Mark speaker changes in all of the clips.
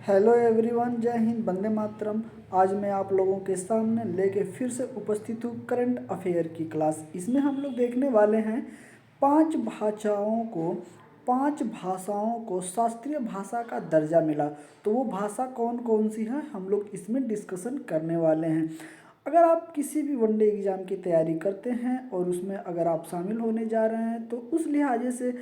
Speaker 1: Hello everyone, जय हिंद, वंदे मातरम। आज मैं आप लोगों के सामने लेके फिर से उपस्थित हूँ करंट अफेयर की क्लास। इसमें हम लोग देखने वाले हैं पांच भाषाओं को शास्त्रीय भाषा का दर्जा मिला। तो वो भाषा कौन कौन सी है हम लोग इसमें डिस्कशन करने वाले हैं। अगर आप किसी भी वनडे एग्ज़ाम की तैयारी करते हैं और उसमें अगर आप शामिल होने जा रहे हैं तो उस लिहाजे से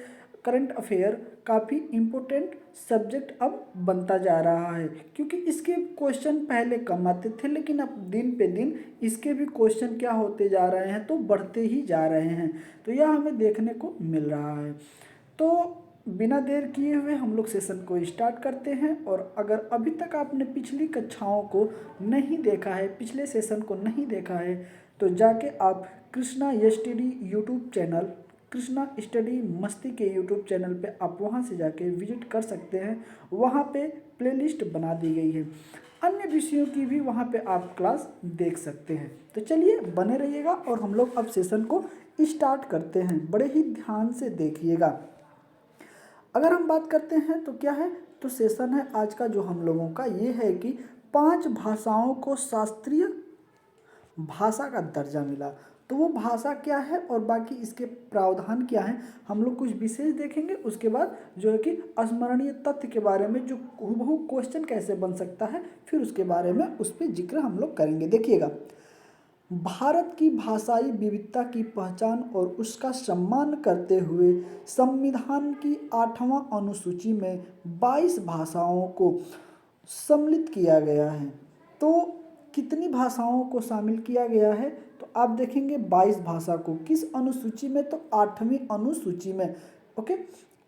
Speaker 1: करंट अफेयर काफ़ी इम्पोर्टेंट सब्जेक्ट अब बनता जा रहा है, क्योंकि इसके क्वेश्चन पहले कम आते थे लेकिन अब दिन पे दिन इसके भी क्वेश्चन क्या होते जा रहे हैं, तो बढ़ते ही जा रहे हैं। तो यह हमें देखने को मिल रहा है। तो बिना देर किए हुए हम लोग सेशन को स्टार्ट करते हैं। और अगर अभी तक आपने पिछली कक्षाओं को नहीं देखा है, पिछले सेशन को नहीं देखा है, तो जाके आप Krishna study YouTube channel, Krishna study मस्ती के यूट्यूब चैनल पे आप वहाँ से जाके विजिट कर सकते हैं। वहाँ पे प्लेलिस्ट बना दी गई है, अन्य विषयों की भी वहाँ पे आप क्लास देख सकते हैं। तो चलिए बने रहिएगा और हम लोग अब सेशन को स्टार्ट करते हैं। बड़े ही ध्यान से देखिएगा। अगर हम बात करते हैं तो क्या है, तो सेशन है आज का जो हम लोगों का ये है कि 5 भाषाओं को शास्त्रीय भाषा का दर्जा मिला। तो वो भाषा क्या है और बाकी इसके प्रावधान क्या हैं, हम लोग कुछ विशेष देखेंगे। उसके बाद जो है कि स्मरणीय तथ्य के बारे में, जो हूबहू क्वेश्चन कैसे बन सकता है, फिर उसके बारे में उस पर जिक्र हम लोग करेंगे। देखिएगा, भारत की भाषाई विविधता की पहचान और उसका सम्मान करते हुए संविधान की 8वां अनुसूची में 22 भाषाओं को सम्मिलित किया गया है। तो कितनी भाषाओं को शामिल किया गया है, तो आप देखेंगे 22 भाषा को। किस अनुसूची में, तो 8वीं अनुसूची में। ओके,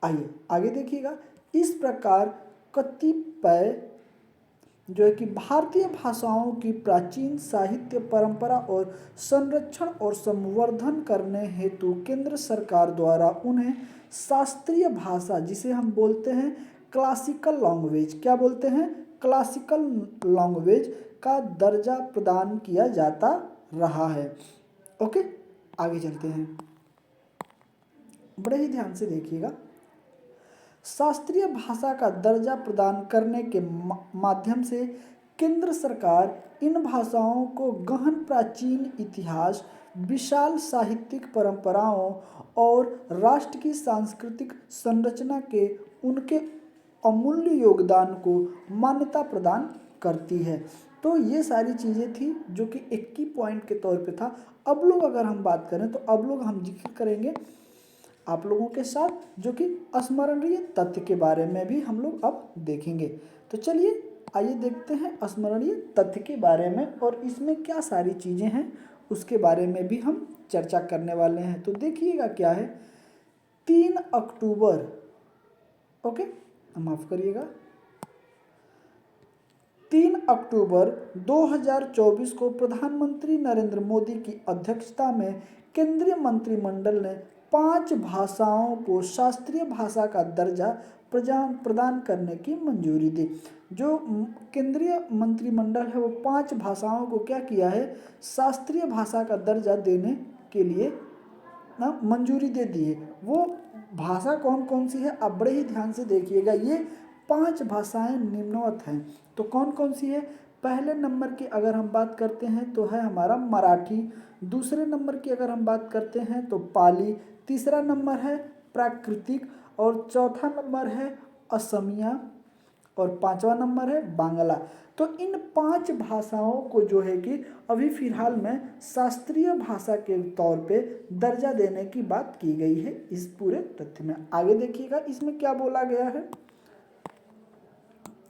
Speaker 1: आइए आगे देखिएगा। इस प्रकार कतिपय जो है कि भारतीय भाषाओं की प्राचीन साहित्य परंपरा और संरक्षण और संवर्धन करने हेतु केंद्र सरकार द्वारा उन्हें शास्त्रीय भाषा, जिसे हम बोलते हैं क्लासिकल लैंग्वेज, क्या बोलते हैं, क्लासिकल लैंग्वेज का दर्जा प्रदान किया जाता रहा है। ओके, आगे चलते हैं, बड़े ही ध्यान से देखिएगा। शास्त्रीय भाषा का दर्जा प्रदान करने के माध्यम से केंद्र सरकार इन भाषाओं को गहन प्राचीन इतिहास, विशाल साहित्यिक परंपराओं और राष्ट्र की सांस्कृतिक संरचना के उनके अमूल्य योगदान को मान्यता प्रदान करती है। तो ये सारी चीज़ें थी जो कि एक ही पॉइंट के तौर पे था। अब लोग अगर हम बात करें तो अब लोग हम जिक्र करेंगे आप लोगों के साथ, जो कि स्मरणीय तथ्य के बारे में भी हम लोग अब देखेंगे। तो चलिए आइए देखते हैं स्मरणीय तथ्य के बारे में, और इसमें क्या सारी चीज़ें हैं उसके बारे में भी हम चर्चा करने वाले हैं। तो देखिएगा क्या है, 3 अक्टूबर, ओके माफ़ करिएगा, 3 अक्टूबर 2024 को प्रधानमंत्री नरेंद्र मोदी की अध्यक्षता में केंद्रीय मंत्रिमंडल ने 5 भाषाओं को शास्त्रीय भाषा का दर्जा प्रदान करने की मंजूरी दी। जो केंद्रीय मंत्रिमंडल है वो 5 भाषाओं को क्या किया है, शास्त्रीय भाषा का दर्जा देने के लिए ना मंजूरी दे दी है। वो भाषा कौन कौन सी है, आप बड़े ही ध्यान से देखिएगा। ये 5 भाषाएं निम्नवत हैं। तो कौन कौन सी है, पहले नंबर की अगर हम बात करते हैं तो है हमारा मराठी, दूसरे नंबर की अगर हम बात करते हैं तो पाली, तीसरा नंबर है प्राकृतिक, और चौथा नंबर है असमिया, और 5वां नंबर है बांग्ला। तो इन 5 भाषाओं को जो है कि अभी फिलहाल में शास्त्रीय भाषा के तौर पे दर्जा देने की बात की गई है इस पूरे तथ्य में। आगे देखिएगा इसमें क्या बोला गया है,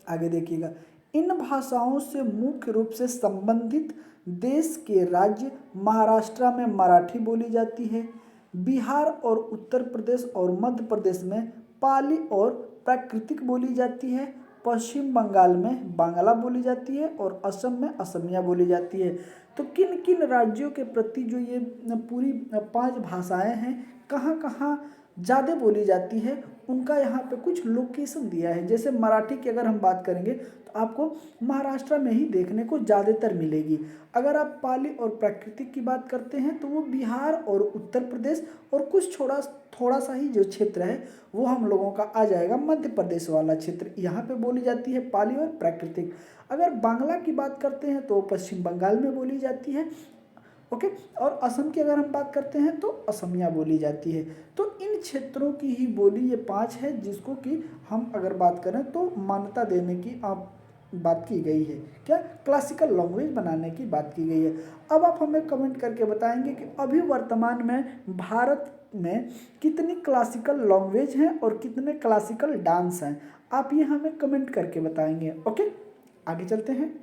Speaker 1: आगे देखिएगा, इन भाषाओं से मुख्य रूप से संबंधित देश के राज्य महाराष्ट्र में मराठी बोली जाती है, बिहार और उत्तर प्रदेश और मध्य प्रदेश में पाली और प्राकृतिक बोली जाती है, पश्चिम बंगाल में बांग्ला बोली जाती है, और असम में असमिया बोली जाती है। तो किन किन राज्यों के प्रति जो ये पूरी 5 भाषाएं हैं, कहाँ कहाँ ज़्यादा बोली जाती है उनका यहाँ पे कुछ लोकेशन दिया है। जैसे मराठी की अगर हम बात करेंगे तो आपको महाराष्ट्र में ही देखने को ज़्यादातर मिलेगी। अगर आप पाली और प्राकृतिक की बात करते हैं तो वो बिहार और उत्तर प्रदेश और कुछ थोड़ा सा ही जो क्षेत्र है वो हम लोगों का आ जाएगा मध्य प्रदेश वाला क्षेत्र, यहाँ पे बोली जाती है पाली और प्राकृतिक। अगर बांग्ला की बात करते हैं तो पश्चिम बंगाल में बोली जाती है, ओके। और असम की अगर हम बात करते हैं तो असमिया बोली जाती है। तो इन क्षेत्रों की ही बोली ये 5 है जिसको कि हम अगर बात करें तो मान्यता देने की आप बात की गई है, क्या क्लासिकल लैंग्वेज बनाने की बात की गई है। अब आप हमें कमेंट करके बताएंगे कि अभी वर्तमान में भारत में कितनी क्लासिकल लैंग्वेज हैं और कितने क्लासिकल डांस हैं, आप ये हमें कमेंट करके बताएंगे, ओके। आगे चलते हैं।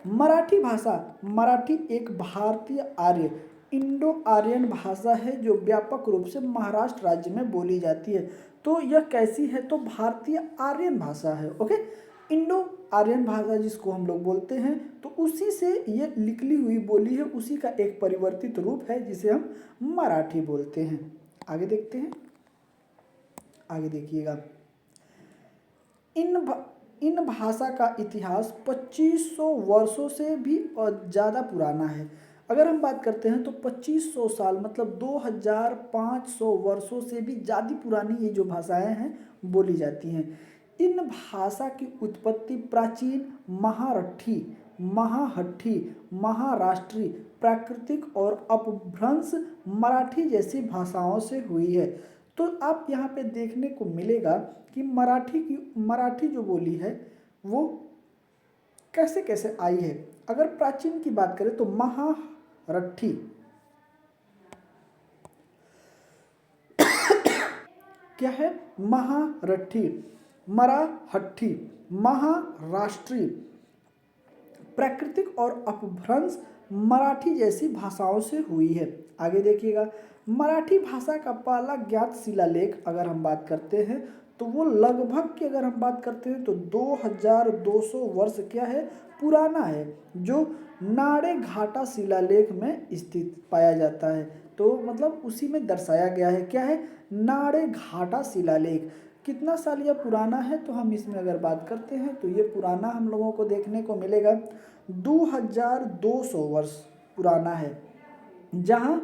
Speaker 1: मराठी भाषा, मराठी एक भारतीय आर्य इंडो आर्यन भाषा है जो व्यापक रूप से महाराष्ट्र राज्य में बोली जाती है। तो यह कैसी है, तो भारतीय आर्यन भाषा है, ओके। इंडो आर्यन भाषा जिसको हम लोग बोलते हैं तो उसी से ये निकली हुई बोली है, उसी का एक परिवर्तित रूप है जिसे हम मराठी बोलते हैं। आगे देखते हैं, आगे देखिएगा। इन भाषा का इतिहास 2500 वर्षों से भी ज़्यादा पुराना है। अगर हम बात करते हैं तो 2500 साल मतलब 2500 वर्षों से भी ज़्यादा पुरानी ये जो भाषाएं हैं बोली जाती हैं। इन भाषा की उत्पत्ति प्राचीन महारठी, महाहट्ठी, महाराष्ट्री, प्राकृतिक और अपभ्रंश मराठी जैसी भाषाओं से हुई है। तो आप यहाँ पे देखने को मिलेगा कि मराठी जो बोली है वो कैसे कैसे आई है। अगर प्राचीन की बात करें तो महारठी क्या है, महारठी, मराहट्ठी, महाराष्ट्री, प्राकृतिक और अपभ्रंश मराठी जैसी भाषाओं से हुई है। आगे देखिएगा, मराठी भाषा का पहला ज्ञात शिलालेख अगर हम बात करते हैं तो वो लगभग की अगर हम बात करते हैं तो 2200 वर्ष क्या है, पुराना है, जो नाड़े घाटा शिलालेख में स्थित पाया जाता है। तो मतलब उसी में दर्शाया गया है, क्या है, नाड़े घाटा शिलालेख। कितना साल यह पुराना है, तो हम इसमें अगर बात करते हैं तो ये पुराना हम लोगों को देखने को मिलेगा 2200 वर्ष पुराना है, जहाँ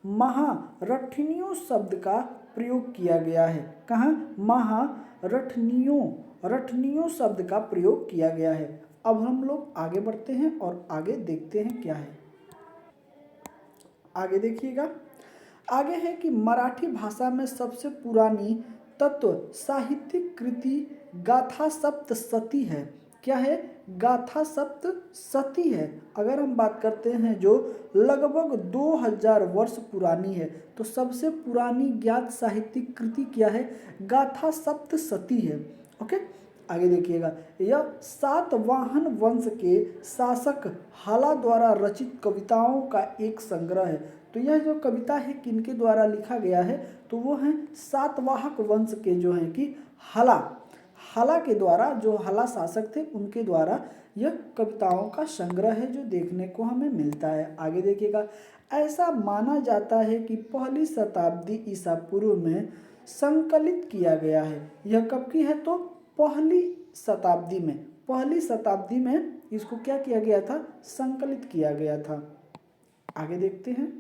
Speaker 1: महारठनियों शब्द का प्रयोग किया गया है। कहाँ, रठनियों शब्द का प्रयोग किया गया है। अब हम लोग आगे बढ़ते हैं और आगे देखते हैं क्या है। आगे देखिएगा, आगे है कि मराठी भाषा में सबसे पुरानी तत्व साहित्यिक कृति गाथा सप्तशती है। क्या है, गाथा सप्तशती है। अगर हम बात करते हैं जो लगभग 2000 वर्ष पुरानी है, तो सबसे पुरानी ज्ञात साहित्यिक कृति क्या है, गाथा सप्तशती है, ओके। आगे देखिएगा, यह सातवाहन वंश के शासक हाला द्वारा रचित कविताओं का एक संग्रह है। तो यह जो कविता है किनके द्वारा लिखा गया है, तो वो हैं सातवाहक वंश के जो हैं कि हाला के द्वारा, जो हाला शासक थे उनके द्वारा यह कविताओं का संग्रह है जो देखने को हमें मिलता है। आगे देखिएगा, ऐसा माना जाता है कि पहली शताब्दी ईसा पूर्व में संकलित किया गया है। यह कब की है, तो पहली शताब्दी में इसको क्या किया गया था, संकलित किया गया था। आगे देखते हैं,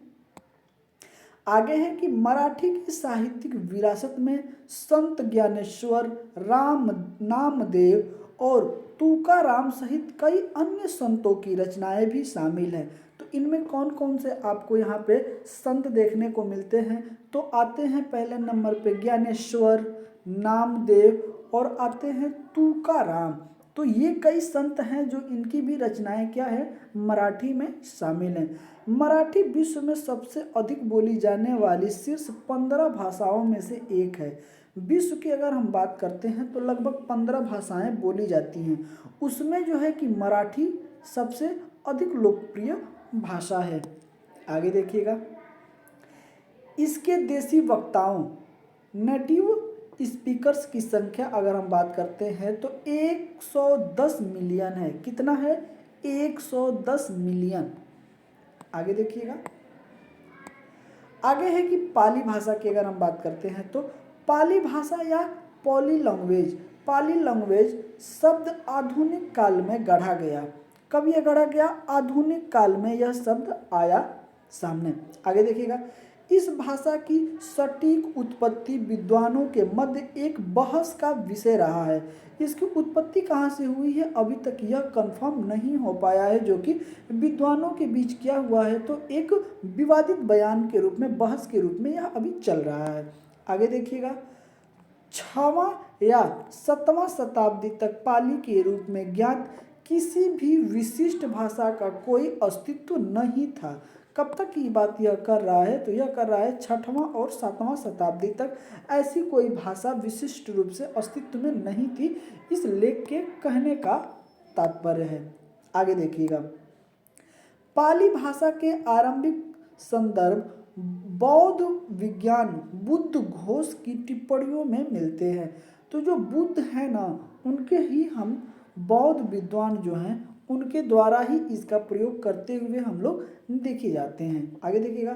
Speaker 1: आगे है कि मराठी की साहित्यिक विरासत में संत ज्ञानेश्वर, राम नामदेव और तुकाराम सहित कई अन्य संतों की रचनाएं भी शामिल हैं। तो इनमें कौन कौन से आपको यहाँ पे संत देखने को मिलते हैं, तो आते हैं पहले नंबर पे ज्ञानेश्वर, नामदेव और आते हैं तुकाराम। तो ये कई संत हैं जो इनकी भी रचनाएं क्या है, मराठी में शामिल हैं। मराठी विश्व में सबसे अधिक बोली जाने वाली शीर्ष 15 भाषाओं में से एक है। विश्व की अगर हम बात करते हैं तो लगभग 15 भाषाएं बोली जाती हैं, उसमें जो है कि मराठी सबसे अधिक लोकप्रिय भाषा है। आगे देखिएगा, इसके देशी वक्ताओं नेटिव स्पीकर्स की संख्या अगर हम बात करते हैं तो 110 मिलियन है। कितना है, 110 मिलियन। आगे देखिएगा, आगे है कि पाली भाषा की अगर हम बात करते हैं तो पाली भाषा या पाली लैंग्वेज शब्द आधुनिक काल में गढ़ा गया। कब यह गढ़ा गया? आधुनिक काल में यह शब्द आया सामने। आगे देखिएगा, इस भाषा की सटीक उत्पत्ति विद्वानों के मध्य एक बहस का विषय रहा है। इसकी उत्पत्ति कहाँ से हुई है अभी तक यह कंफर्म नहीं हो पाया है, जो कि विद्वानों के बीच क्या हुआ है तो एक विवादित बयान के रूप में, बहस के रूप में यह अभी चल रहा है। आगे देखिएगा, 6वां या 7वां शताब्दी तक पाली के रूप में ज्ञात किसी भी विशिष्ट भाषा का कोई अस्तित्व नहीं था। कब तक की बात यह कर रहा है तो यह कर रहा है 6वां और 7वां शताब्दी तक ऐसी कोई भाषा विशिष्ट रूप से अस्तित्व में नहीं थी, इस लेख के कहने का तात्पर्य है। आगे देखिएगा, पाली भाषा के आरंभिक संदर्भ बौद्ध विज्ञान बुद्ध घोष की टिप्पणियों में मिलते हैं। तो जो बुद्ध है ना, उनके ही हम बौद्ध विद्वान जो हैं उनके द्वारा ही इसका प्रयोग करते हुए हम लोग देखे जाते हैं। आगे देखिएगा,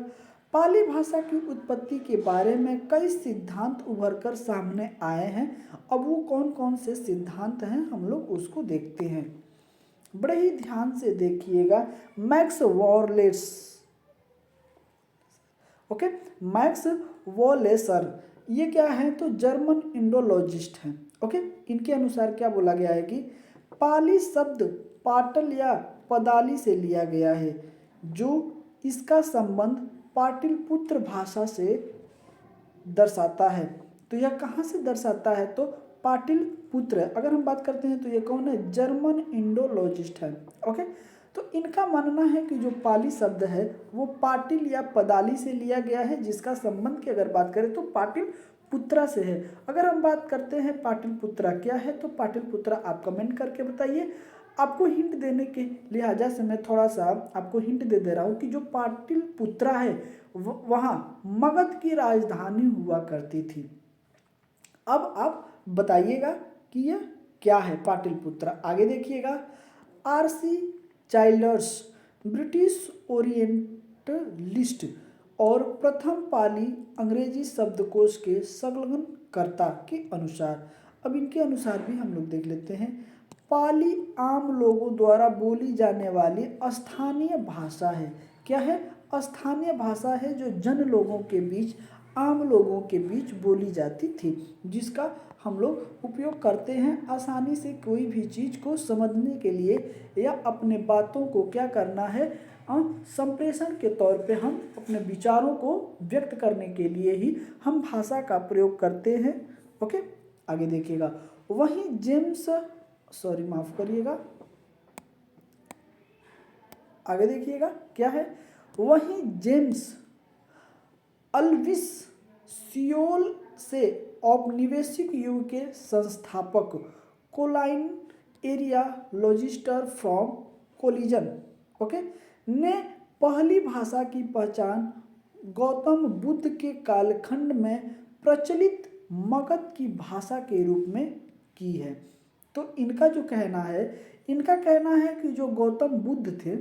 Speaker 1: पाली भाषा की उत्पत्ति के बारे में कई सिद्धांत उभर कर सामने आए हैं। अब वो कौन कौन से सिद्धांत हैं हम लोग उसको देखते हैं। बड़े ही ध्यान से देखिएगा, मैक्स वॉलेस, ओके, मैक्स वॉलेसर, ये क्या है तो जर्मन इंडोलॉजिस्ट हैं। ओके, इनके अनुसार क्या बोला गया है कि पाली शब्द पाटल या पदाली से लिया गया है, जो इसका संबंध पाटलिपुत्र भाषा से दर्शाता है। तो यह कहाँ से दर्शाता है तो पाटलिपुत्र, अगर हम बात करते हैं तो ये कौन है? जर्मन इंडोलॉजिस्ट है। ओके, तो इनका मानना है कि जो पाली शब्द है वो पाटिल या पदाली से लिया गया है, जिसका संबंध की अगर बात करें तो पाटलिपुत्रा से है। अगर हम बात करते हैं पाटलिपुत्रा क्या है तो पाटलिपुत्रा आप कमेंट करके बताइए। आपको हिंट देने के लिहाजा से मैं थोड़ा सा आपको हिंट दे रहा हूँ कि जो पाटलिपुत्रा है वहाँ मगध की राजधानी हुआ करती थी। अब आप बताइएगा कि यह क्या है पाटलिपुत्रा। आगे देखिएगा, आरसी चाइल्डर्स ब्रिटिश ओरिएंटलिस्ट और प्रथम पाली अंग्रेजी शब्दकोश के संकलनकर्ता के अनुसार, अब इनके अनुसार भी हम लोग देख लेते हैं। पाली आम लोगों द्वारा बोली जाने वाली स्थानीय भाषा है। क्या है? स्थानीय भाषा है जो जन लोगों के बीच, आम लोगों के बीच बोली जाती थी, जिसका हम लोग उपयोग करते हैं आसानी से कोई भी चीज़ को समझने के लिए या अपने बातों को क्या करना है संप्रेषण के तौर पे हम अपने विचारों को व्यक्त करने के लिए ही हम भाषा का प्रयोग करते हैं। ओके, आगे देखिएगा, वहीं जेम्स, सॉरी माफ करिएगा, आगे देखिएगा क्या है, वहीं जेम्स अल्विस सियोल से औपनिवेशिक युग के संस्थापक कोलाइन एरिया लॉजिस्टर फ्रॉम कोलिजन, ओके, ने पहली भाषा की पहचान गौतम बुद्ध के कालखंड में प्रचलित मगध की भाषा के रूप में की है। तो इनका जो कहना है, इनका कहना है कि जो गौतम बुद्ध थे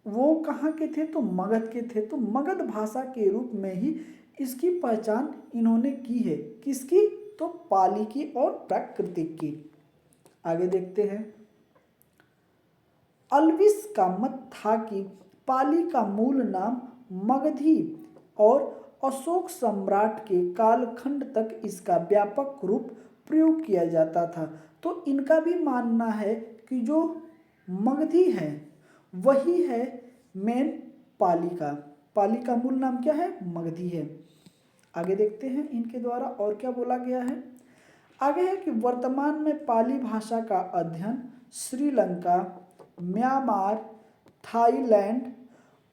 Speaker 1: वो कहाँ के थे तो मगध के थे। तो मगध भाषा के रूप में ही इसकी पहचान इन्होंने की है। किसकी? तो पाली की और प्राकृतिक की। आगे देखते हैं, अल्विस का मत था कि पाली का मूल नाम मगधी और अशोक सम्राट के कालखंड तक इसका व्यापक रूप प्रयोग किया जाता था। तो इनका भी मानना है कि जो मगधी है वही है मेन पाली का मूल नाम क्या है? मगधी है। आगे देखते हैं इनके द्वारा और क्या बोला गया है। आगे है कि वर्तमान में पाली भाषा का अध्ययन श्रीलंका, म्यांमार, थाईलैंड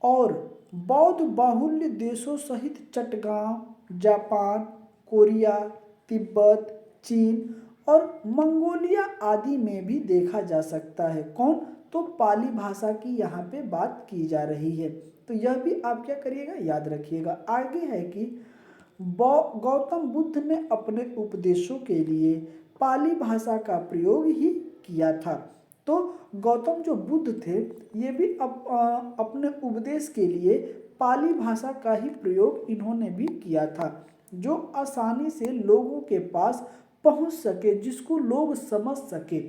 Speaker 1: और बौद्ध बाहुल्य देशों सहित चटगांव, जापान, कोरिया, तिब्बत, चीन और मंगोलिया आदि में भी देखा जा सकता है। कौन? तो पाली भाषा की यहाँ पे बात की जा रही है। तो यह भी आप क्या करिएगा, याद रखिएगा। आगे है कि गौतम बुद्ध ने अपने उपदेशों के लिए पाली भाषा का प्रयोग ही किया था। तो गौतम जो बुद्ध थे ये भी अपने उपदेश के लिए पाली भाषा का ही प्रयोग इन्होंने भी किया था, जो आसानी से लोगों के पास पहुंच सके, जिसको लोग समझ सके।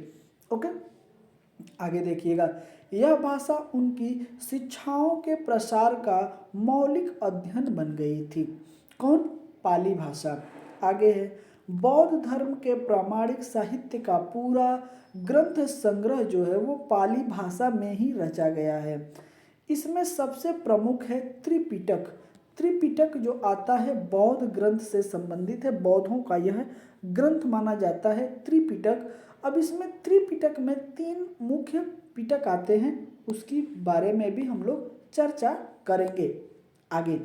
Speaker 1: ओके, आगे देखिएगा, यह भाषा उनकी शिक्षाओं के प्रसार का मौलिक अध्ययन बन गई थी। कौन? पाली भाषा। आगे है, बौद्ध धर्म के प्रामाणिक साहित्य का पूरा ग्रंथ संग्रह जो है वो पाली भाषा में ही रचा गया है। इसमें सबसे प्रमुख है त्रिपिटक। त्रिपिटक जो आता है बौद्ध ग्रंथ से संबंधित है, बौद्धों का यह ग्रंथ माना जाता है त्रिपिटक। अब इसमें त्रिपिटक में 3 मुख्य पिटक आते हैं, उसकी बारे में भी हम लोग चर्चा करेंगे आगे।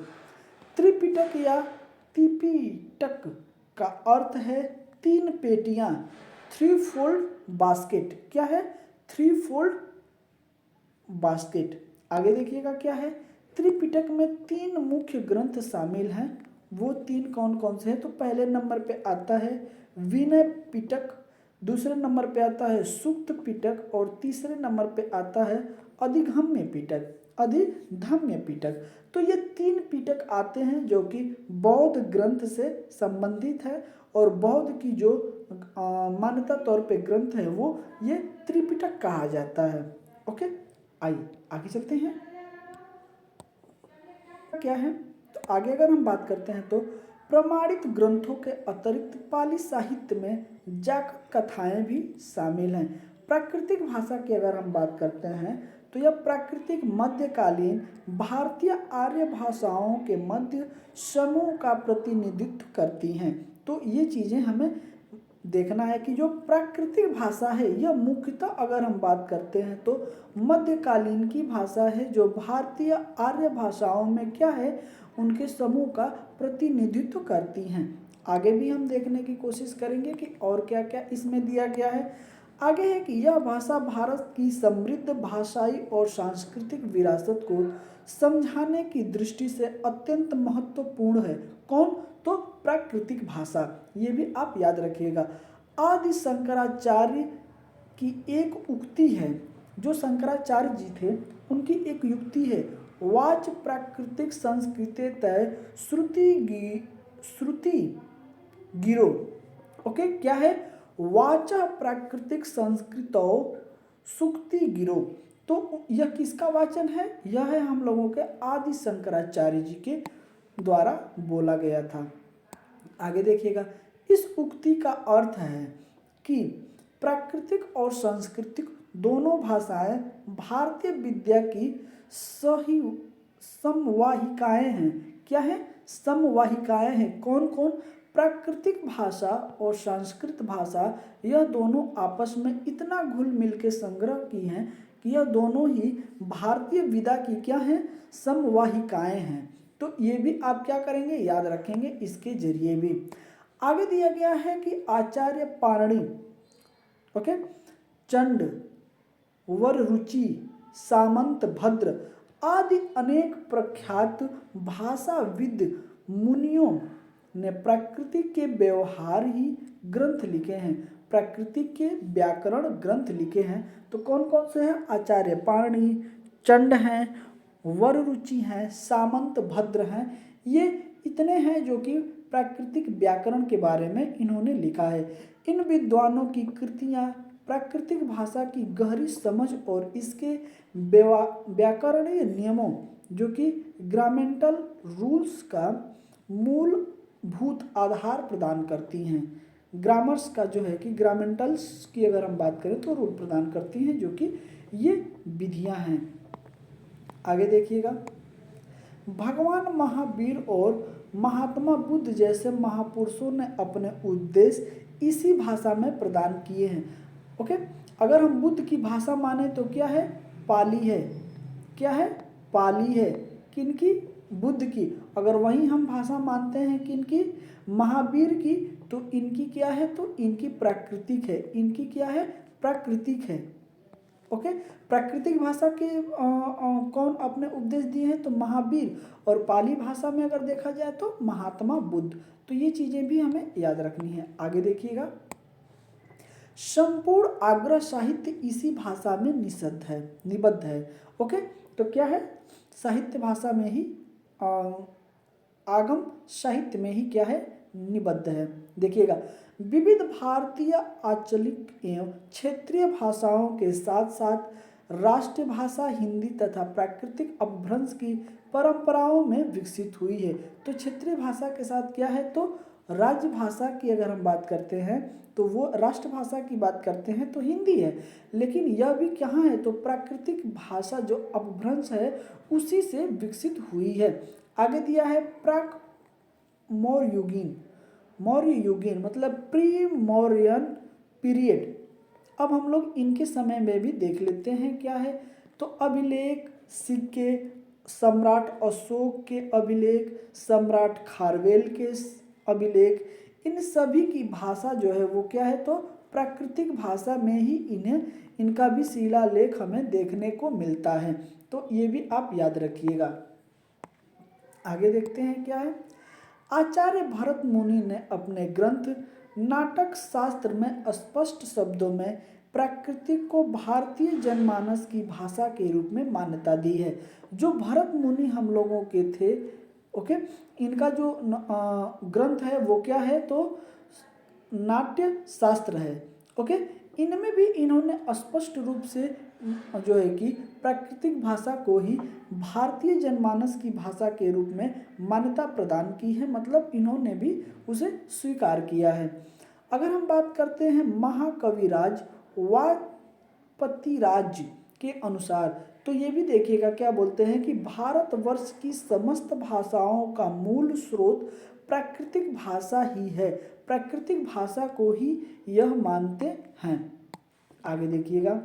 Speaker 1: त्रिपिटक या त्रिपिटक का अर्थ है 3 पेटियां, 3 फोल्ड बास्केट। क्या है? 3 फोल्ड बास्केट। आगे देखिएगा क्या है, त्रिपिटक में 3 मुख्य ग्रंथ शामिल हैं। वो 3 कौन कौन से हैं? तो पहले नंबर पे आता है विनय पिटक, दूसरे नंबर पे आता है सूक्त पिटक और तीसरे नंबर पे आता है अधिगम्य पिटक, अधिधम्य पिटक। तो ये 3 पिटक आते हैं जो कि बौद्ध ग्रंथ से संबंधित है और बौद्ध की जो मान्यता तौर पे ग्रंथ है वो ये त्रिपिटक कहा जाता है। ओके, आइए आगे चलते हैं। क्या है? तो आगे अगर हम बात करते हैं तो प्रमाणित ग्रंथों के अतिरिक्त पाली साहित्य में जातक कथाएं भी शामिल हैं। प्राकृतिक भाषा की अगर हम बात करते हैं तो यह प्राकृतिक मध्यकालीन भारतीय आर्य भाषाओं के मध्य समूह का प्रतिनिधित्व करती हैं। तो ये चीज़ें हमें देखना है कि जो प्राकृतिक भाषा है यह मुख्यतः अगर हम बात करते हैं तो मध्यकालीन की भाषा है, जो भारतीय आर्य भाषाओं में क्या है उनके समूह का प्रतिनिधित्व करती हैं। आगे भी हम देखने की कोशिश करेंगे कि और क्या क्या इसमें दिया गया है। आगे है कि यह भाषा भारत की समृद्ध भाषाई और सांस्कृतिक विरासत को समझाने की दृष्टि से अत्यंत महत्वपूर्ण है। कौन? तो प्राकृतिक भाषा। ये भी आप याद रखिएगा। आदि शंकराचार्य की एक उक्ति है, जो शंकराचार्य जी थे उनकी एक युक्ति है, वाच प्राकृतिक संस्कृते तय श्रुति गिरो। ओके, क्या है? वाचा प्राकृतिक संस्कृतो सुक्ति गिरो। तो यह किसका वाचन है? यह है हम लोगों के आदि शंकराचार्य जी के द्वारा बोला गया था। आगे देखिएगा, इस उक्ति का अर्थ है कि प्राकृतिक और सांस्कृतिक दोनों भाषाएं भारतीय विद्या की सही समवाहिकाएं हैं। क्या है? समवाहिकाएं हैं। कौन कौन? प्राकृतिक भाषा और संस्कृत भाषा, यह दोनों आपस में इतना घुल मिल के संग्रह की हैं कि यह दोनों ही भारतीय विद्या की क्या हैं? समवाहिकाएं हैं। तो ये भी आप क्या करेंगे? याद रखेंगे इसके जरिए भी। आगे दिया गया है कि आचार्य पाणिनि, ओके, चंड, वररुचि, सामंत भद्र आदि अनेक प्रख्यात भाषाविद मुनियों ने प्रकृति के व्यवहार ही ग्रंथ लिखे हैं, प्रकृति के व्याकरण ग्रंथ लिखे हैं। तो कौन कौन से हैं? आचार्य पाणिनि, चंड हैं, वररुचि हैं, सामंत भद्र हैं। ये इतने हैं जो कि प्राकृतिक व्याकरण के बारे में इन्होंने लिखा है। इन विद्वानों की कृतियाँ प्राकृतिक भाषा की गहरी समझ और इसके व्याकरणीय नियमों जो कि ग्रामेंटल रूल्स का मूलभूत आधार प्रदान करती हैं। ग्रामर्स का जो है कि ग्रामेंटल्स की अगर हम बात करें तो रूल प्रदान करती हैं, जो कि ये विधियां हैं। आगे देखिएगा, भगवान महावीर और महात्मा बुद्ध जैसे महापुरुषों ने अपने उपदेश इसी भाषा में प्रदान किए हैं। ओके, अगर हम बुद्ध की भाषा माने तो क्या है? पाली है। क्या है? पाली है। किनकी? बुद्ध की। अगर वहीं हम भाषा मानते हैं किनकी? महावीर की, तो इनकी क्या है? तो इनकी प्राकृतिक है। इनकी क्या है? प्राकृतिक है। ओके, प्राकृतिक भाषा के कौन अपने उपदेश दिए हैं? तो महावीर। और पाली भाषा में अगर देखा जाए तो महात्मा बुद्ध। तो ये चीज़ें भी हमें याद रखनी है। आगे देखिएगा, संपूर्ण आग्रह साहित्य इसी भाषा में निबद्ध है। ओके, तो क्या है? साहित्य भाषा में ही आगम साहित्य में ही क्या है, निबद्ध है। देखिएगा, विविध भारतीय आंचलिक एवं क्षेत्रीय भाषाओं के साथ साथ राष्ट्रीय भाषा हिंदी तथा प्राकृतिक अपभ्रंश की परंपराओं में विकसित हुई है। तो क्षेत्रीय भाषा के साथ क्या है, तो राज्य भाषा की अगर हम बात करते हैं तो वो राष्ट्रभाषा की बात करते हैं तो हिंदी है, लेकिन यह भी कहाँ है, तो प्राकृतिक भाषा जो अपभ्रंश है उसी से विकसित हुई है। आगे दिया है प्राक मौर्युगीन, मौर्य युगीन मतलब प्री मौर्यन पीरियड। अब हम लोग इनके समय में भी देख लेते हैं क्या है, तो अभिलेख, सिक्के, सम्राट अशोक के अभिलेख, सम्राट खारवेल के अभिलेख, इन सभी की भाषा जो है वो क्या है, तो प्राकृतिक भाषा में ही इनका भी शिलालेख हमें देखने को मिलता है। तो ये भी आप याद रखिएगा। आगे देखते हैं क्या है, आचार्य भरत मुनि ने अपने ग्रंथ नाटक शास्त्र में स्पष्ट शब्दों में प्राकृतिक को भारतीय जनमानस की भाषा के रूप में मान्यता दी है। जो भरत मुनि हम लोगों के थे, ओके, इनका जो ग्रंथ है वो क्या है, तो नाट्य शास्त्र है। ओके, इनमें भी इन्होंने स्पष्ट रूप से जो है कि प्राकृतिक भाषा को ही भारतीय जनमानस की भाषा के रूप में मान्यता प्रदान की है, मतलब इन्होंने भी उसे स्वीकार किया है। अगर हम बात करते हैं महाकविराज वाजपतिराज के अनुसार, तो ये भी देखिएगा क्या बोलते हैं कि भारतवर्ष की समस्त भाषाओं का मूल स्रोत प्राकृतिक भाषा ही है, प्राकृतिक भाषा को ही यह मानते हैं। आगे देखिएगा,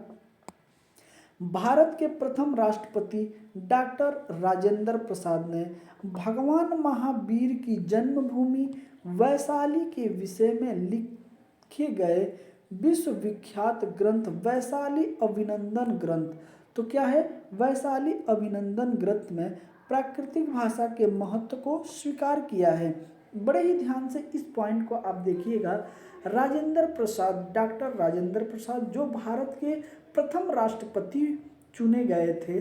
Speaker 1: भारत के प्रथम राष्ट्रपति डॉक्टर राजेंद्र प्रसाद ने भगवान महावीर की जन्मभूमि वैशाली के विषय में लिखे गए विश्वविख्यात ग्रंथ वैशाली अभिनंदन ग्रंथ, तो क्या है, वैशाली अभिनंदन ग्रंथ में प्राकृतिक भाषा के महत्व को स्वीकार किया है। बड़े ही ध्यान से इस पॉइंट को आप देखिएगा। राजेंद्र प्रसाद, डॉक्टर राजेंद्र प्रसाद जो भारत के प्रथम राष्ट्रपति चुने गए थे,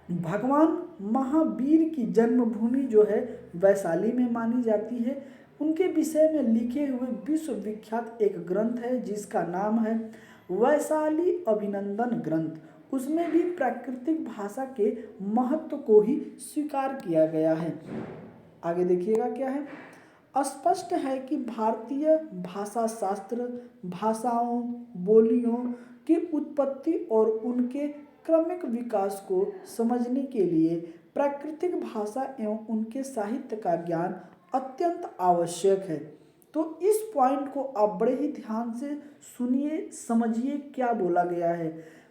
Speaker 1: भगवान महावीर की जन्मभूमि जो है वैशाली में मानी जाती है, उनके विषय में लिखे हुए विश्वविख्यात एक ग्रंथ है जिसका नाम है वैशाली अभिनंदन ग्रंथ। उसमें भी प्राकृतिक भाषा के महत्व को ही स्वीकार किया गया है। आगे देखिएगा क्या है, स्पष्ट है कि भारतीय भाषा शास्त्र भाषाओं बोलियों की उत्पत्ति और उनके क्रमिक विकास को समझने के लिए प्राकृतिक भाषा एवं उनके साहित्य का ज्ञान अत्यंत आवश्यक है। तो इस पॉइंट को आप बड़े ही ध्यान से सुनिए, समझिए क्या बोला गया है।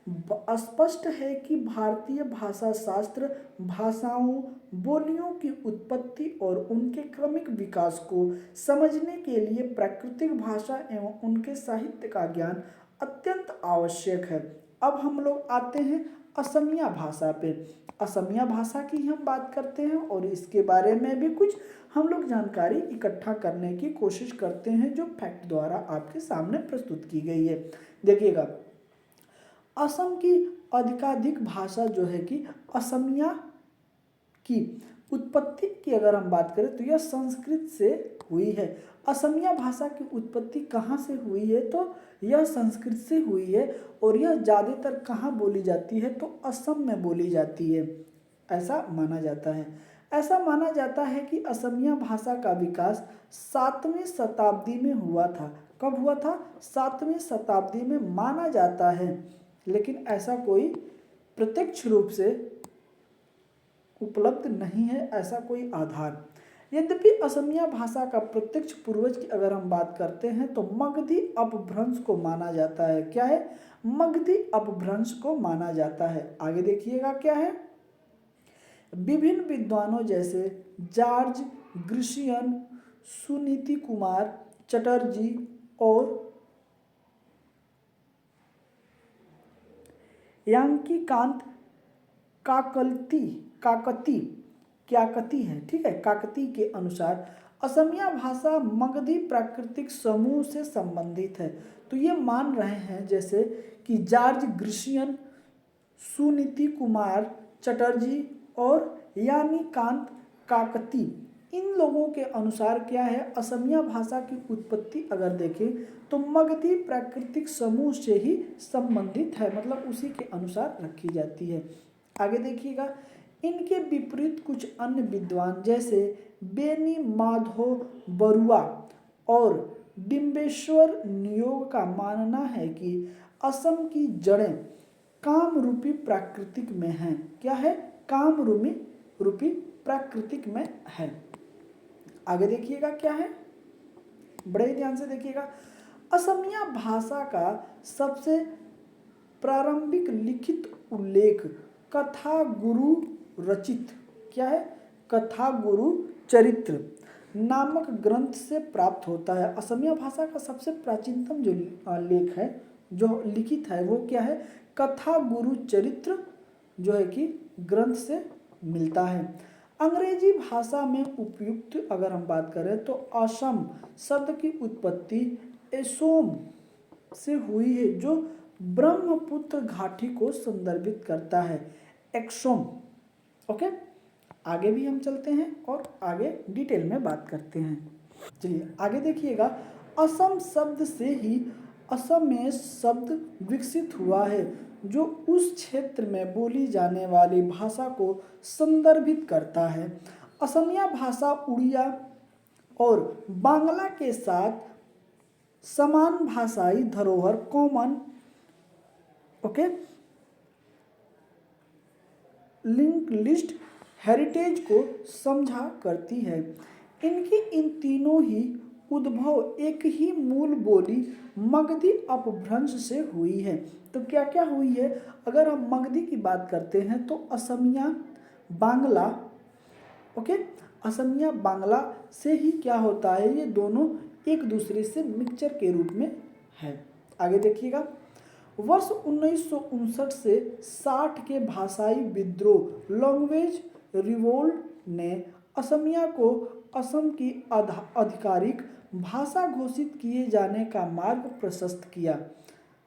Speaker 1: स्पष्ट है कि भारतीय भाषा शास्त्र भाषाओं बोलियों की उत्पत्ति और उनके क्रमिक विकास को समझने के लिए प्राकृतिक भाषा एवं उनके साहित्य का ज्ञान अत्यंत आवश्यक है। अब हम लोग आते हैं असमिया भाषा पे। असमिया भाषा की हम बात करते हैं और इसके बारे में भी कुछ हम लोग जानकारी इकट्ठा करने की कोशिश करते हैं जो फैक्ट द्वारा आपके सामने प्रस्तुत की गई है। देखिएगा, असम की अधिकाधिक भाषा जो है कि असमिया की उत्पत्ति की अगर हम बात करें तो यह संस्कृत से हुई है। असमिया भाषा की उत्पत्ति कहाँ से हुई है, तो यह संस्कृत से हुई है और यह ज़्यादातर कहाँ बोली जाती है, तो असम में बोली जाती है, ऐसा माना जाता है। ऐसा माना जाता है कि असमिया भाषा का विकास 7वीं शताब्दी में हुआ था। कब हुआ था, 7वीं शताब्दी में माना जाता है, लेकिन ऐसा कोई प्रत्यक्ष रूप से उपलब्ध नहीं है, ऐसा कोई आधार। यद्यपि असमिया भाषा का प्रत्यक्ष पूर्वज की अगर हम बात करते हैं तो मगधी अपभ्रंश को माना जाता है। क्या है, मगधी अपभ्रंश को माना जाता है। आगे देखिएगा क्या है, विभिन्न विद्वानों जैसे जॉर्ज ग्रिशियन, सुनीति कुमार चटर्जी और यांकीकांत काकती है, ठीक है, काकती के अनुसार असमिया भाषा मगधी प्राकृतिक समूह से संबंधित है। तो ये मान रहे हैं जैसे कि जॉर्ज ग्रिशियन, सुनीति कुमार चटर्जी और यानीकांत काकती, इन लोगों के अनुसार क्या है, असमिया भाषा की उत्पत्ति अगर देखें तो मगधी प्राकृतिक समूह से ही संबंधित है, मतलब उसी के अनुसार रखी जाती है। आगे देखिएगा, इनके विपरीत कुछ अन्य विद्वान जैसे बेनी माधो बरुआ और डिम्बेश्वर नियोग का मानना है कि असम की जड़ें कामरूपी प्राकृतिक में हैं। क्या है, कामरूपी प्राकृतिक में है। आगे देखिएगा क्या है, बड़े ध्यान से देखिएगा, असमिया भाषा का सबसे प्रारंभिक लिखित उल्लेख कथा गुरु रचित, क्या है, कथा गुरु चरित्र नामक ग्रंथ से प्राप्त होता है। असमिया भाषा का सबसे प्राचीनतम जो लेख है, जो लिखित है, वो क्या है, कथा गुरु चरित्र जो है कि ग्रंथ से मिलता है। अंग्रेजी भाषा में उपयुक्त अगर हम बात करें तो असम शब्द की उत्पत्ति एसोम से हुई है, जो ब्रह्मपुत्र घाटी को संदर्भित करता है, एक्सोम। ओके, आगे भी हम चलते हैं और आगे डिटेल में बात करते हैं। चलिए आगे देखिएगा, असम शब्द से ही असमीज शब्द विकसित हुआ है, जो उस क्षेत्र में बोली जाने वाली भाषा को संदर्भित करता है। असमिया भाषा उड़िया और बांग्ला के साथ समान भाषाई धरोहर कॉमन लिंक लिस्ट हेरिटेज को समझा करती है। इनकी इन तीनों ही उद्भव एक ही मूल बोली मगधी अपभ्रंश से हुई है। तो क्या क्या हुई है, अगर हम मगधी की बात करते हैं तो असमिया बांग्ला, असमिया बांग्ला से ही क्या होता है, ये दोनों एक दूसरे से मिक्सचर के रूप में है। आगे देखिएगा, वर्ष 1959 से 60 के भाषाई विद्रोह लैंग्वेज रिवोल्ट ने असमिया को असम की आधिकारिक भाषा घोषित किए जाने का मार्ग प्रशस्त किया।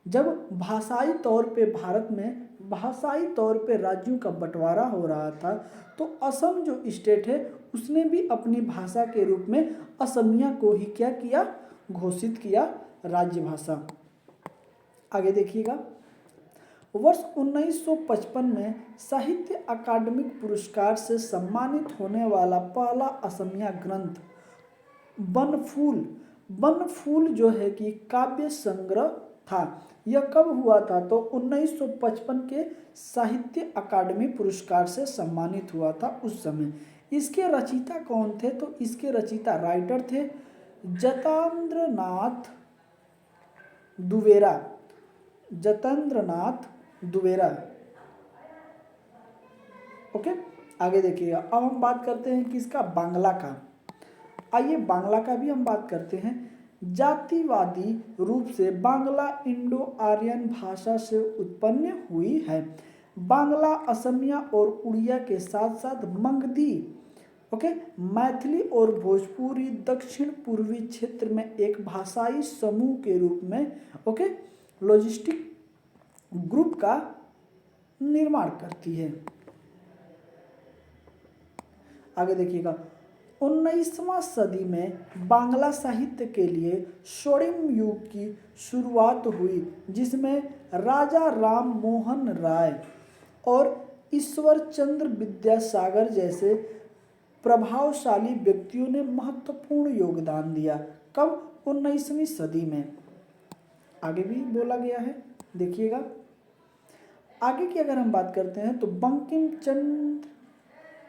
Speaker 1: जब भाषाई तौर पे भारत में भाषाई तौर पे राज्यों का बंटवारा हो रहा था, तो असम जो स्टेट है उसने भी अपनी भाषा के रूप में असमिया को ही क्या किया, घोषित किया राज्य भाषा। आगे देखिएगा, वर्ष 1955 में साहित्य अकादमिक पुरस्कार से सम्मानित होने वाला पहला असमिया ग्रंथ बनफूल जो है कि काव्य संग्रह था। यह कब हुआ था, तो 1955 के साहित्य अकादमी पुरस्कार से सम्मानित हुआ था उस समय। इसके रचयिता कौन थे, तो इसके रचयिता राइटर थे जतेंद्रनाथ दुबेरा। ओके, आगे देखिएगा, अब हम बात करते हैं किसका, बांग्ला का। आइए बांग्ला का भी हम बात करते हैं। जातिवादी रूप से बांग्ला इंडो आर्यन भाषा से उत्पन्न हुई है। बांग्ला असमिया और उड़िया के साथ साथ मगधी, मैथिली और भोजपुरी दक्षिण पूर्वी क्षेत्र में एक भाषाई समूह के रूप में लॉजिस्टिक ग्रुप का निर्माण करती है। आगे देखिएगा, 19वीं सदी में बांग्ला साहित्य के लिए स्वर्णिम युग की शुरुआत हुई, जिसमें राजा राम मोहन राय और ईश्वर चंद्र विद्यासागर जैसे प्रभावशाली व्यक्तियों ने महत्वपूर्ण योगदान दिया। कब, 19वीं सदी में। आगे भी बोला गया है, देखिएगा आगे की अगर हम बात करते हैं तो बंकिम चंद्र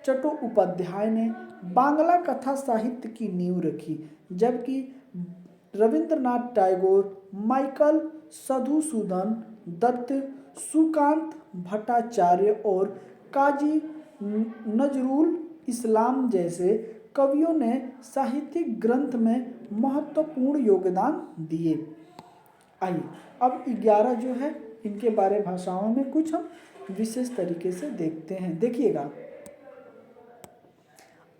Speaker 1: चट्टोपाध्याय ने बांग्ला कथा साहित्य की नींव रखी, जबकि रविंद्रनाथ टैगोर, माइकल मधुसूदन दत्त, सुकांत भट्टाचार्य और काजी नजरुल इस्लाम जैसे कवियों ने साहित्यिक ग्रंथ में महत्वपूर्ण योगदान दिए। आइए अब 11 जो है इनके बारे भाषाओं में कुछ हम विशेष तरीके से देखते हैं। देखिएगा,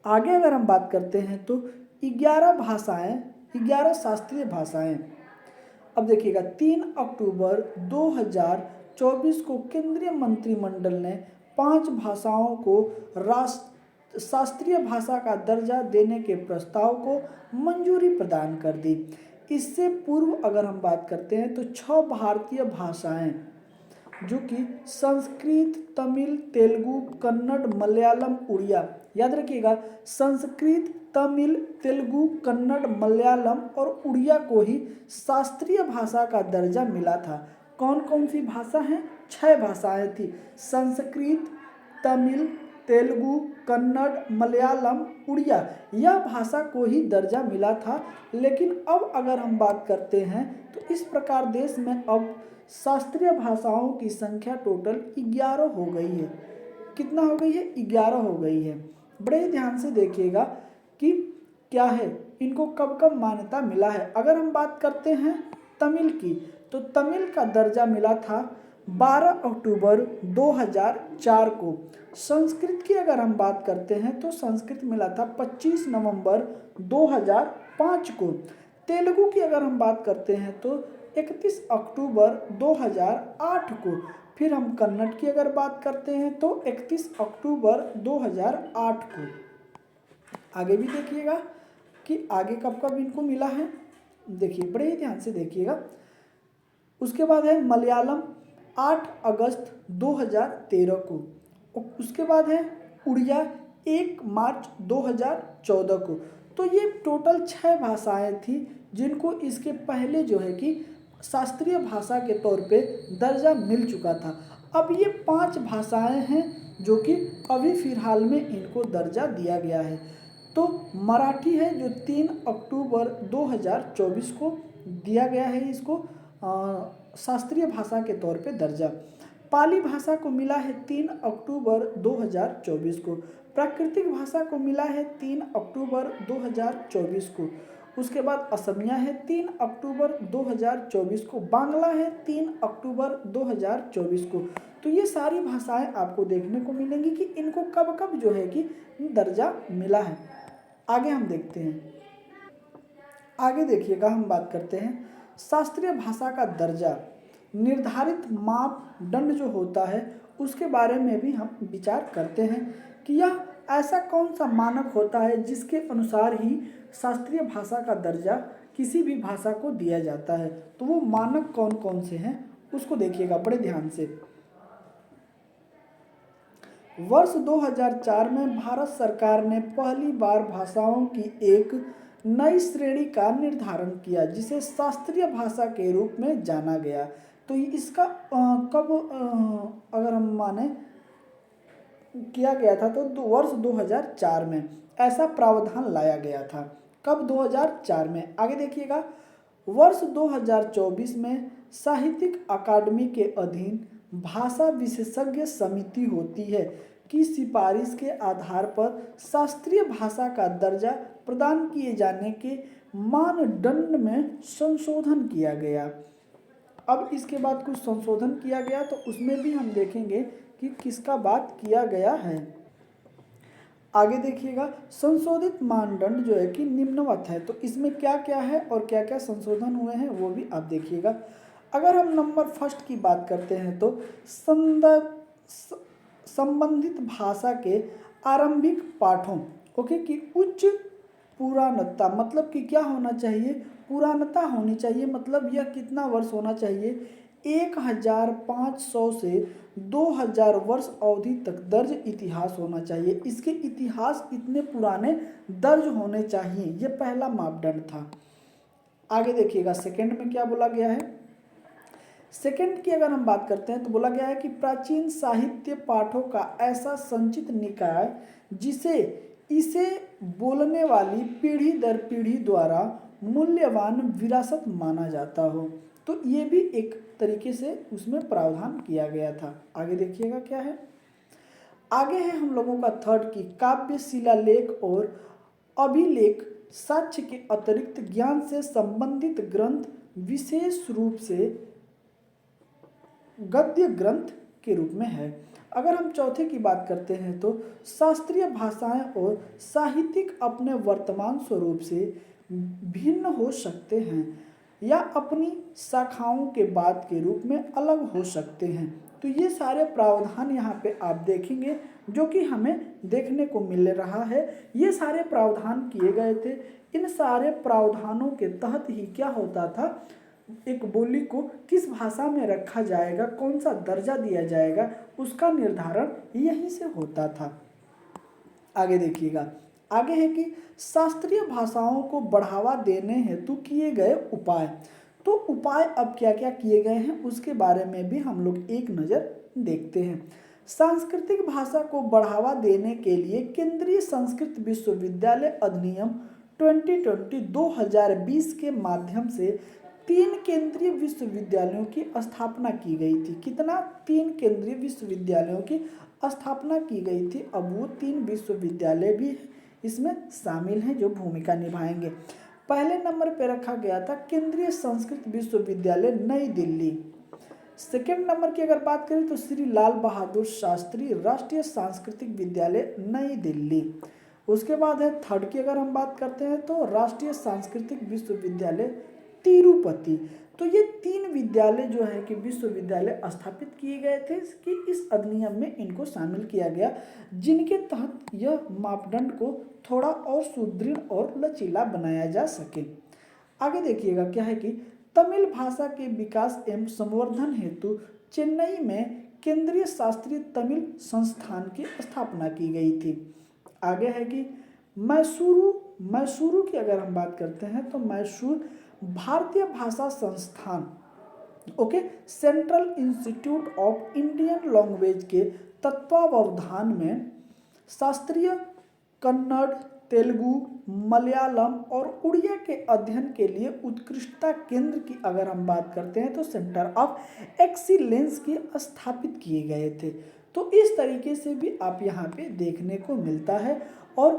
Speaker 1: आगे अगर हम बात करते हैं तो 11 शास्त्रीय भाषाएं। अब देखिएगा, 3 अक्टूबर 2024 को केंद्रीय मंत्रिमंडल ने 5 भाषाओं को शास्त्रीय भाषा का दर्जा देने के प्रस्ताव को मंजूरी प्रदान कर दी। इससे पूर्व अगर हम बात करते हैं तो 6 भारतीय भाषाएं जो कि संस्कृत, तमिल, तेलुगु, कन्नड़, मलयालम, उड़िया, याद रखिएगा संस्कृत, तमिल, तेलुगु, कन्नड़, मलयालम और उड़िया को ही शास्त्रीय भाषा का दर्जा मिला था। कौन कौन सी भाषा हैं? 6 भाषाएं थी, संस्कृत, तमिल, तेलुगु, कन्नड़, मलयालम, उड़िया, यह भाषा को ही दर्जा मिला था। लेकिन अब अगर हम बात करते हैं तो इस प्रकार देश में अब शास्त्रीय भाषाओं की संख्या टोटल 11 हो गई है। कितना हो गई है? 11 हो गई है। बड़े ध्यान से देखिएगा कि क्या है, इनको कब कब मान्यता मिला है। अगर हम बात करते हैं तमिल की, तो तमिल का दर्जा मिला था 12 अक्टूबर 2004 को। संस्कृत की अगर हम बात करते हैं तो संस्कृत मिला था 25 नवंबर 2005 को। तेलुगु की अगर हम बात करते हैं तो 31 अक्टूबर 2008 को। फिर हम कन्नड़ की अगर बात करते हैं तो 31 अक्टूबर 2008 को। आगे भी देखिएगा कि आगे कब कब इनको मिला है, देखिए बड़े ही ध्यान से देखिएगा। उसके बाद है मलयालम 8 अगस्त 2013 को। उसके बाद है उड़िया 1 मार्च 2014 को। तो ये टोटल 6 भाषाएं थी जिनको इसके पहले जो है कि शास्त्रीय भाषा के तौर पे दर्जा मिल चुका था। अब ये 5 भाषाएं हैं जो कि अभी फिलहाल में इनको दर्जा दिया गया है। तो मराठी है जो 3 अक्टूबर 2024 को दिया गया है इसको शास्त्रीय भाषा के तौर पे दर्जा। पाली भाषा को मिला है 3 अक्टूबर 2024 को। प्राकृतिक भाषा को मिला है 3 अक्टूबर 2024 को। उसके बाद असमिया है 3 अक्टूबर 2024 को। बांग्ला है 3 अक्टूबर 2024 को। तो ये सारी भाषाएं आपको देखने को मिलेंगी कि इनको कब कब जो है कि दर्जा मिला है। आगे हम देखते हैं, आगे देखिएगा हम बात करते हैं शास्त्रीय भाषा का दर्जा निर्धारित मापदंड जो होता है उसके बारे में भी हम विचार करते हैं कि यह ऐसा कौन सा मानक होता है जिसके अनुसार ही शास्त्रीय भाषा का दर्जा किसी भी भाषा को दिया जाता है। तो वो मानक कौन कौन से हैं उसको देखिएगा बड़े ध्यान से। वर्ष 2004 में भारत सरकार ने पहली बार भाषाओं की एक नई श्रेणी का निर्धारण किया जिसे शास्त्रीय भाषा के रूप में जाना गया। तो इसका कब अगर हम माने किया गया था तो वर्ष 2004 में ऐसा प्रावधान लाया गया था। कब? 2004 में। आगे देखिएगा, वर्ष 2024 में साहित्यिक अकादमी के अधीन भाषा विशेषज्ञ समिति होती है की सिफारिश के आधार पर शास्त्रीय भाषा का दर्जा प्रदान किए जाने के मानदंड में संशोधन किया गया। अब इसके बाद कुछ संशोधन किया गया तो उसमें भी हम देखेंगे कि किसका बात किया गया है। आगे देखिएगा, संशोधित मानदंड जो है कि निम्नवत है। तो इसमें क्या क्या है और क्या क्या संशोधन हुए हैं वो भी आप देखिएगा। अगर हम नंबर फर्स्ट की बात करते हैं तो संबंधित भाषा के आरंभिक पाठों की उच्च पुरानता, मतलब कि क्या होना चाहिए? पुरानता होनी चाहिए। मतलब यह कितना वर्ष होना चाहिए? 1500 से 2000 वर्ष अवधि तक दर्ज इतिहास होना चाहिए। इसके इतिहास इतने पुराने दर्ज होने चाहिए, ये पहला मापदंड था। आगे देखिएगा सेकंड में क्या बोला गया है। सेकंड की अगर हम बात करते हैं तो बोला गया है कि प्राचीन साहित्य पाठों का ऐसा संचित निकाय जिसे इसे बोलने वाली पीढ़ी दर पीढ़ी द्वारा मूल्यवान विरासत माना जाता हो। तो ये भी एक तरीके से उसमें प्रावधान किया गया था। आगे देखिएगा क्या है। आगे है हम लोगों का थर्ड की काव्य, शिलालेख और अभिलेख साक्ष्य के अतिरिक्त ज्ञान से संबंधित ग्रंथ, विशेष रूप से गद्य ग्रंथ के रूप में है। अगर हम चौथे की बात करते हैं तो शास्त्रीय भाषाएं और साहित्यिक अपने वर्तमान स्वरूप से भिन्न हो सकते हैं या अपनी शाखाओं के बाद के रूप में अलग हो सकते हैं। तो ये सारे प्रावधान यहाँ पे आप देखेंगे जो कि हमें देखने को मिल रहा है। ये सारे प्रावधान किए गए थे। इन सारे प्रावधानों के तहत ही क्या होता था, एक बोली को किस भाषा में रखा जाएगा, कौन सा दर्जा दिया जाएगा, उसका निर्धारण यहीं से होता था। आगे देखिएगा, आगे है कि शास्त्रीय भाषाओं को बढ़ावा देने हेतु किए गए उपाय। तो उपाय अब क्या क्या किए गए हैं उसके बारे में भी हम लोग एक नज़र देखते हैं। सांस्कृतिक भाषा को बढ़ावा देने के लिए केंद्रीय संस्कृत विश्वविद्यालय अधिनियम 2020 के माध्यम से 3 केंद्रीय विश्वविद्यालयों की स्थापना की गई थी। कितना? 3 केंद्रीय विश्वविद्यालयों की स्थापना की गई थी। अब वो 3 विश्वविद्यालय भी इसमें शामिल हैं जो भूमिका निभाएंगे। पहले नंबर पर रखा गया था केंद्रीय संस्कृत विश्वविद्यालय नई दिल्ली। सेकेंड नंबर की अगर बात करें तो श्री लाल बहादुर शास्त्री राष्ट्रीय सांस्कृतिक विद्यालय नई दिल्ली। उसके बाद है थर्ड की अगर हम बात करते हैं तो राष्ट्रीय सांस्कृतिक विश्वविद्यालय तिरुपति। तो ये 3 विद्यालय जो है कि विश्वविद्यालय स्थापित किए गए थे कि इस अधिनियम में इनको शामिल किया गया, जिनके तहत यह मापदंड को थोड़ा और सुदृढ़ और लचीला बनाया जा सके। आगे देखिएगा क्या है कि तमिल भाषा के विकास एवं संवर्धन हेतु चेन्नई में केंद्रीय शास्त्रीय तमिल संस्थान की स्थापना की गई थी। आगे है कि मैसूरू की अगर हम बात करते हैं तो मैसूर भारतीय भाषा संस्थान central institute of Indian language के तत्वावधान में शास्त्रीय कन्नड़, तेलुगु, मलयालम और उड़िया के अध्ययन के लिए उत्कृष्टता केंद्र की अगर हम बात करते हैं तो सेंटर ऑफ एक्सीलेंस की स्थापित किए गए थे। तो इस तरीके से भी आप यहाँ पे देखने को मिलता है। और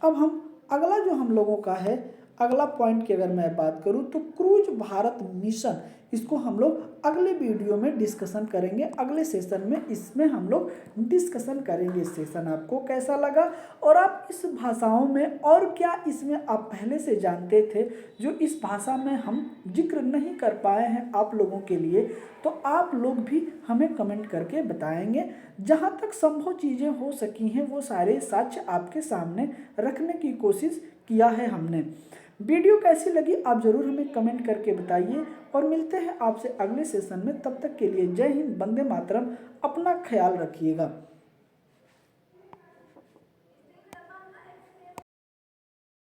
Speaker 1: अब हम अगला जो हम लोगों का है, अगला पॉइंट की अगर मैं बात करूं तो क्रूज भारत मिशन, इसको हम लोग अगले वीडियो में डिस्कशन करेंगे। अगले सेशन में इसमें हम लोग डिस्कशन करेंगे। सेशन आपको कैसा लगा और आप इस भाषाओं में और क्या इसमें आप पहले से जानते थे जो इस भाषा में हम जिक्र नहीं कर पाए हैं आप लोगों के लिए, तो आप लोग भी हमें कमेंट करके बताएंगे। जहाँ तक संभव चीज़ें हो सकी हैं वो सारे साक्ष्य आपके सामने रखने की कोशिश किया है हमने। वीडियो कैसी लगी आप ज़रूर हमें कमेंट करके बताइए और मिलते हैं आपसे अगले सेशन में। तब तक के लिए जय हिंद, वंदे मातरम। अपना ख्याल रखिएगा।